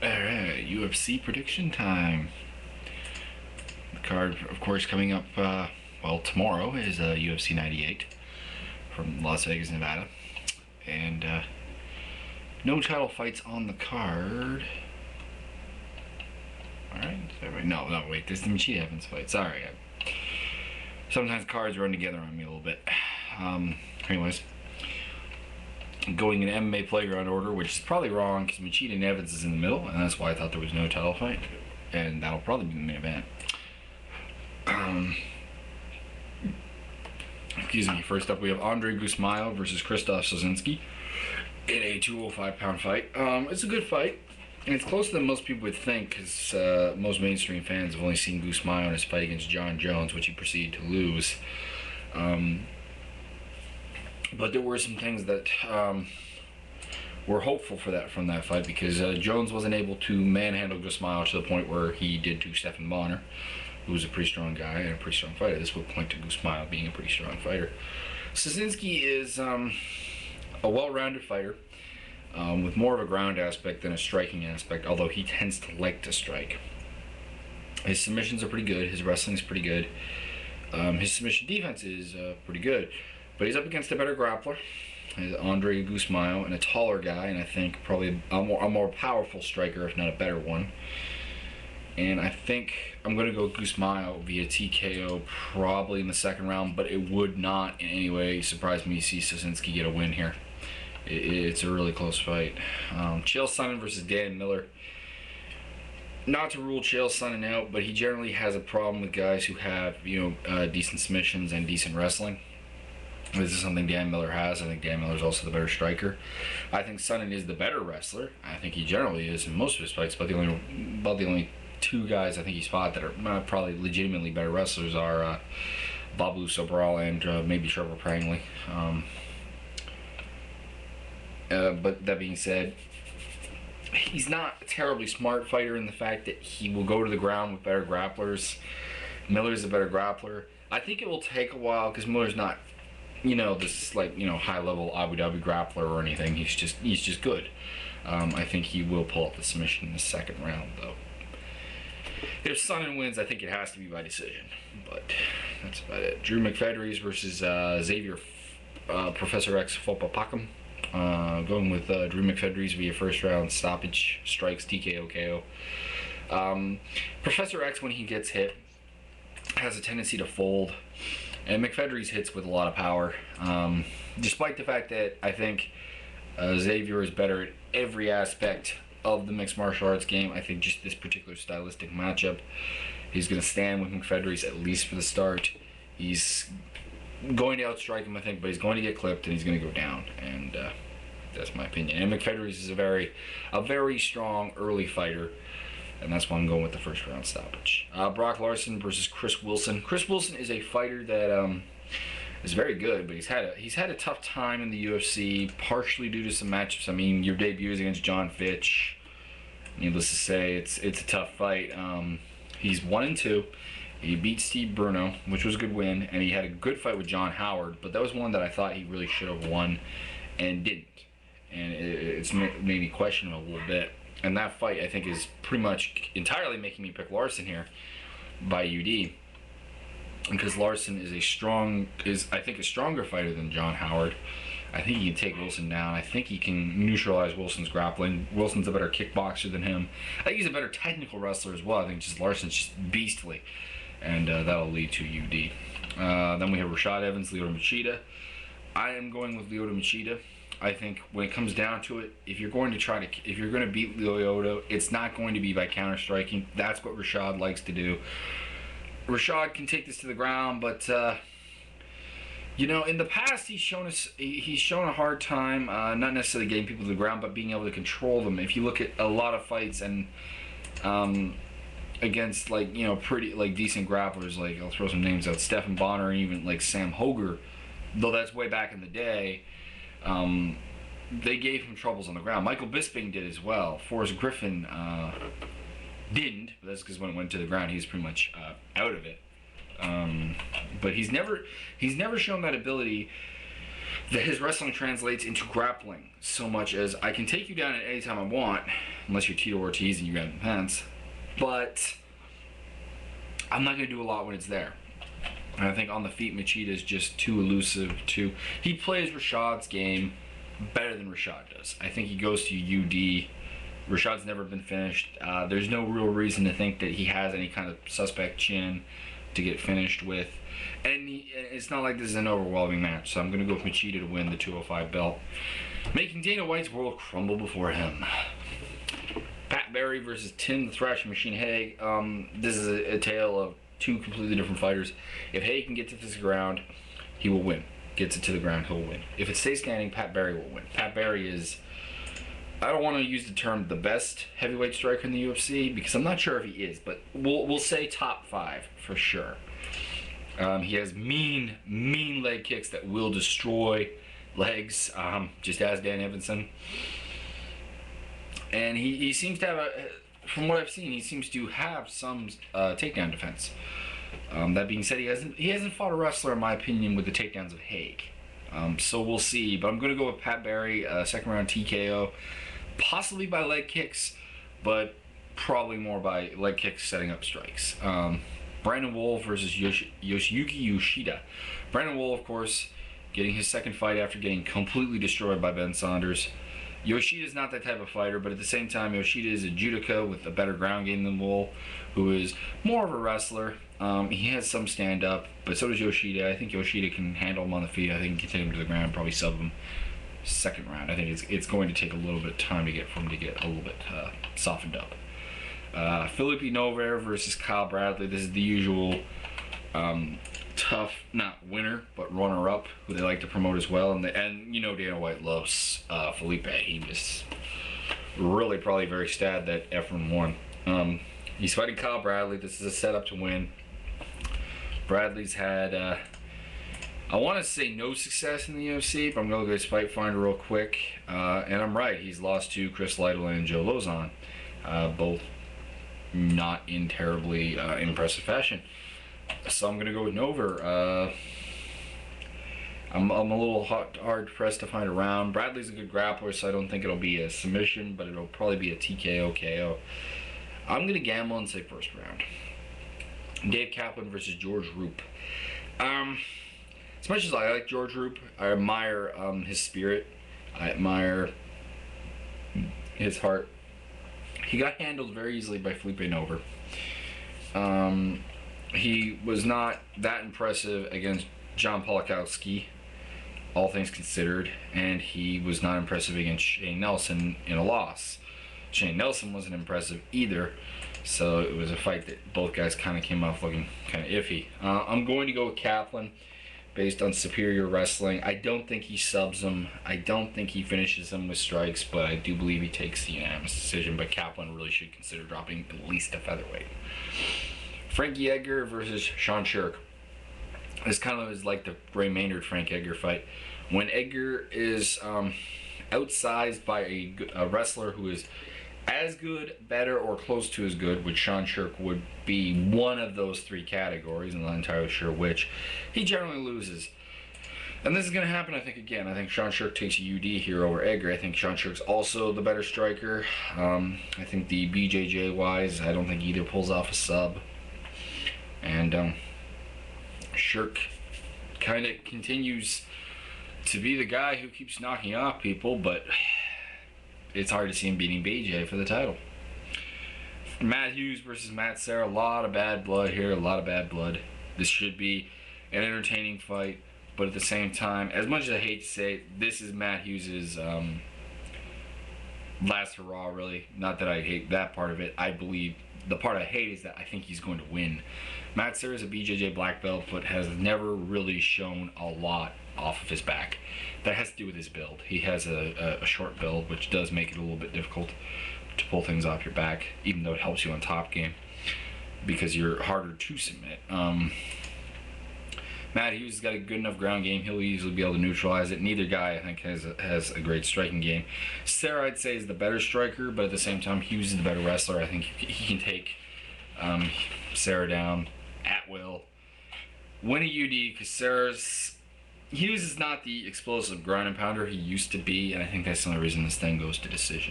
Alright, UFC prediction time. The card, of course, coming up, well, tomorrow is UFC 98 from Las Vegas, Nevada. And no title fights on the card. Alright, no, wait, there's the Machida Evans fight. Sorry. Sometimes cards run together on me a little bit. Anyways, going in MMA playground order, which is probably wrong because Machida and Evans is in the middle, and that's why I thought there was no title fight, and that'll probably be the main event. Excuse me. First up, we have Andre Gusmail versus Krzysztof Sosinski in a 205-pound fight. It's a good fight, and it's closer than most people would think because most mainstream fans have only seen Gusmail in his fight against John Jones, which he proceeded to lose. But there were some things that were hopeful from that fight because Jones wasn't able to manhandle Gusmail to the point where he did to Stephan Bonner, who was a pretty strong guy and a pretty strong fighter. This would point to Gusmail being a pretty strong fighter. Sosinski is a well-rounded fighter with more of a ground aspect than a striking aspect, although he tends to like to strike. His submissions are pretty good. His wrestling's pretty good. His submission defense is pretty good. But he's up against a better grappler, Andre Gusmail, and a taller guy, and I think probably a more powerful striker, if not a better one. And I think I'm going to go Gusmail via TKO probably in the second round, but it would not in any way surprise me to see Sosinski get a win here. It's a really close fight. Chael Sonnen versus Dan Miller. Not to rule Chael Sonnen out, but he generally has a problem with guys who have, decent submissions and decent wrestling. This is something Dan Miller has. I think Dan Miller is also the better striker. I think Sonnen is the better wrestler. I think he generally is in most of his fights, but the only two guys I think he's fought that are probably legitimately better wrestlers are Babu Sobral and maybe Trevor Prangley. But that being said, he's not a terribly smart fighter in the fact that he will go to the ground with better grapplers. Miller's a better grappler. I think it will take a while because Miller's not, this high-level Abu Dhabi grappler or anything. He's just good. I think he will pull up the submission in the second round, though. If Sonnen wins, I think it has to be by decision. But that's about it. Drew McFedries versus Xavier Professor X Fopapakam. Going with Drew McFedries via first round stoppage, strikes, TKO, KO. Professor X, when he gets hit, has a tendency to fold. And McFedries hits with a lot of power. Despite the fact that I think Xavier is better at every aspect of the mixed martial arts game, I think just this particular stylistic matchup, he's going to stand with McFedries at least for the start. He's going to outstrike him, I think, but he's going to get clipped and he's going to go down. And that's my opinion. And McFedries is a very strong early fighter. And that's why I'm going with the first round stoppage. Brock Larson versus Chris Wilson. Chris Wilson is a fighter that is very good, but he's had a tough time in the UFC, partially due to some matchups. I mean, your debut is against John Fitch. Needless to say, it's a tough fight. He's 1-2. He beat Steve Bruno, which was a good win, and he had a good fight with John Howard, but that was one that I thought he really should have won and didn't. And it's made me question him a little bit. And that fight, I think, is pretty much entirely making me pick Larson here by UD. Because Larson is a stronger fighter than John Howard. I think he can take Wilson down. I think he can neutralize Wilson's grappling. Wilson's a better kickboxer than him. I think he's a better technical wrestler as well. I think just Larson's just beastly. And that'll lead to UD. Then we have Rashad Evans, Lyoto Machida. I am going with Lyoto Machida. I think when it comes down to it, if you're going to beat Lyoto, it's not going to be by counter striking. That's what Rashad likes to do. Rashad can take this to the ground, but in the past he's shown a hard time, not necessarily getting people to the ground, but being able to control them. If you look at a lot of fights and against pretty decent grapplers, like I'll throw some names out, Stephan Bonner, and even Sam Hoger, though that's way back in the day. They gave him troubles on the ground. Michael Bisping did as well. Forrest Griffin didn't, but that's because when it went to the ground, he's pretty much out of it. But he's never shown that ability that his wrestling translates into grappling so much as I can take you down at any time I want, unless you're Tito Ortiz and you got pants, but I'm not going to do a lot when it's there. And I think on the feet, Machida is just too elusive. He plays Rashad's game better than Rashad does. I think he goes to UD. Rashad's never been finished. There's no real reason to think that he has any kind of suspect chin to get finished with. And it's not like this is an overwhelming match, so I'm going to go with Machida to win the 205 belt, making Dana White's world crumble before him. Pat Barry versus Tim the Thrashing Machine Haig. This is a tale of two completely different fighters. If Haig can get to this ground, he will win. Gets it to the ground, he'll win. If it stays standing, Pat Barry will win. Pat Barry is, I don't want to use the term the best heavyweight striker in the UFC because I'm not sure if he is, but we'll say top 5 for sure. He has mean leg kicks that will destroy legs, just as Dan Evanson. And he seems to have from what I've seen, he seems to have some takedown defense. That being said, he hasn't fought a wrestler, in my opinion, with the takedowns of Haig. So we'll see. But I'm going to go with Pat Barry, second round TKO, possibly by leg kicks, but probably more by leg kicks setting up strikes. Brandon Wolf versus Yoshiyuki Yoshida. Brandon Wolf, of course, getting his second fight after getting completely destroyed by Ben Saunders. Yoshida's not that type of fighter, but at the same time, Yoshida is a judoka with a better ground game than Wolf, who is more of a wrestler. He has some stand-up, but so does Yoshida. I think Yoshida can handle him on the feet. I think he can take him to the ground, probably sub him second round. I think it's going to take a little bit of time for him to get a little bit softened up. Felipe Nover versus Kyle Bradley. This is the usual tough, not winner, but runner-up, who they like to promote as well. And you know Dana White loves Felipe. He was really probably very sad that Efren won. He's fighting Kyle Bradley. This is a setup to win. Bradley's had, I want to say no success in the UFC, but I'm going to go to Fight Finder real quick. And I'm right. He's lost to Chris Lytle and Joe Lozon. Both not in terribly impressive fashion. So I'm going to go with Nover. I'm a little hard pressed to find a round. Bradley's a good grappler, so I don't think it'll be a submission, but it'll probably be a TKO, KO. I'm going to gamble and say first round. Dave Kaplan versus George Roop. As much as I like George Roop, I admire his spirit. I admire his heart. He got handled very easily by Felipe Nover. He was not that impressive against John Polakowski, all things considered, and he was not impressive against Shane Nelson in a loss. Shane Nelson wasn't impressive either, so it was a fight that both guys kind of came off looking kind of iffy. I'm going to go with Kaplan based on superior wrestling. I don't think he subs him. I don't think he finishes him with strikes, but I do believe he takes the unanimous decision. But Kaplan really should consider dropping at least a featherweight. Frankie Edgar versus Sean Shirk. This kind of is like the Ray Maynard Frank Edgar fight. When Edgar is outsized by a wrestler who is as good, better, or close to as good, which Sean Shirk would be one of those three categories, I'm not entirely sure which, he generally loses. And this is going to happen, I think, again. I think Sean Shirk takes a UD here over Edgar. I think Sean Shirk's also the better striker. I think the BJJ-wise, I don't think either pulls off a sub. And Shirk kind of continues to be the guy who keeps knocking off people, but it's hard to see him beating BJ for the title. Matt Hughes versus Matt Serra. A lot of bad blood here, a lot of bad blood. This should be an entertaining fight, but at the same time, as much as I hate to say it, this is Matt Hughes' last hurrah, really. Not that I hate that part of it. I believe the part I hate is that I think he's going to win. Matt Serra is a BJJ black belt, but has never really shown a lot off of his back. That has to do with his build. He has a short build, which does make it a little bit difficult to pull things off your back, even though it helps you on top game, because you're harder to submit. Matt Hughes has got a good enough ground game. He'll easily be able to neutralize it. Neither guy, I think, has a great striking game. Serra, I'd say, is the better striker, but at the same time, Hughes is the better wrestler. I think he can take Serra down at will. Win a UD, because Serra's Hughes is not the explosive ground and pounder he used to be, and I think that's the only reason this thing goes to decision.